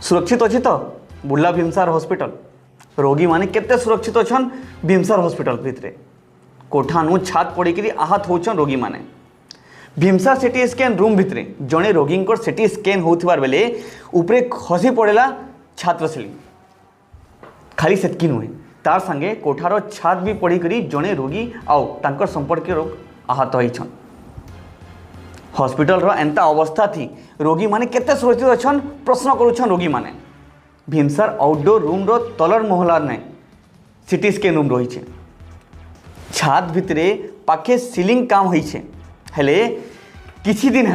सुरक्षित अच्छी तो बुर्ला भीमसार हॉस्पिटल रोगी माने केते सुरक्षित अच्छन भीमसार हॉस्पिटल भितरे कोठानु छात पड़ी आहत होचन रोगी माने भीमसार सिटी स्कैन रूम भितरे जड़े रोगी को सिटी स्कैन होथिबार बेले ऊपरे खसी पड़ेला छात्र सिलिंग खाली सेतकी नुहे तार संगे कोठार छात भी पड़ी जड़े रोगी आउ तांकर संपर्क रोग आहत होइछन हॉस्पिटल रो एंता अवस्था थी रोगी माने केते सुरक्षित अच्छन प्रश्न करूछन रोगी माने भीमसार आउटडोर रूम रो तलर महलार ने सिटी स्कैन रूम रही है छात भितरे पाखे सीलिंग काम होइछे हेले किछि दिन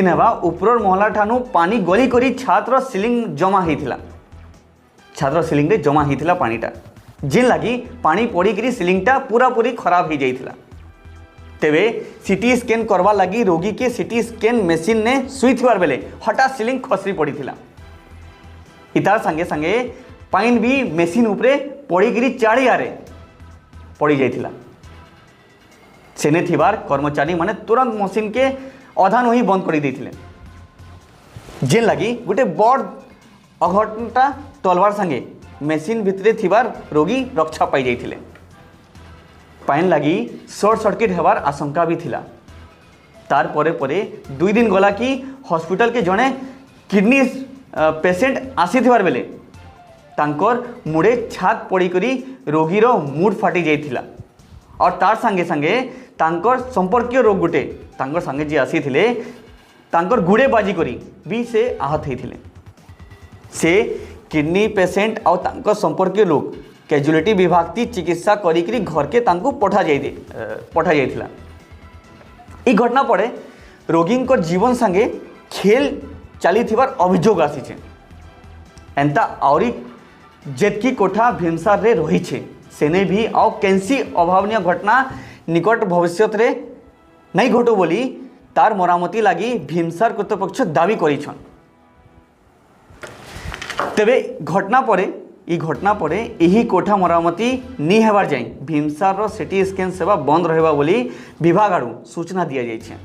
हेबा ऊपर महला ठानु पानी गली करी छात्र सीलिंग जमा होइथिला छात्र सीलिंग रे जमा होइथिला पानीटा जिन लगी पानी पड़ी सीलिंगटा पूरा पूरी खराब हो जाइथिला तेबे सिटी स्कैन करवा लगी रोगी के सिटी स्कैन मशीन ने सुईथिबार बेले हठात सीलिंग खसरी पड़ीथिला इतार संगे संगे पाइन भी मशीन उपरे पड़ी चारियारे पड़ी जाइथिला सेने थिबार कर्मचारी माने तुरंत मशीन के अधा नुही बंद कर देथिले जेन लगी गोटे बड़ अघटनटा टलवार संगे मशीन भितरे थिबार रोगी रक्षा पाई जाइथिले पाइन लगी शॉर्ट सर्किट हेबार आशंका भी थिला तार परे परे 2 दिन गला कि हॉस्पिटल के जड़े किडनी पेशेंट आसीथिबार बेले तांकर मुड़े छात पड़ी करी रोगीर मुड फाटी जाइथिला और तार संगे संगे तांकर संपर्कीय रोग गुटे तांकर संगे जी आसीथिले तांकर गुड़े बाजी करी भी से आहत होइथिले से किडनी पेशेंट और तांकर संपर्कीय लोग कैजुअलिटी विभाग की चिकित्सा करी घर के तांको पठा जाइथिला ई घटना पड़े रोगी जीवन संगे खेल चली थिबार अभियोग आसीचे एंता आउरी जेतकी कोठा भीमसार रे रही छे सेने भी आउ कैंसी अभावनीय घटना निकट भविष्य रे नहीं घटो बोली तार मरामती लगी भीमसार कर्तृपक्ष दावी करिछन तेबे घटना परे यही कोठा मरामती नहीं हेबार जाए भीमसार सिटी स्कैन सेवा बंद रहिबा बोली विभाग आड़ू सूचना दिया जाइछे।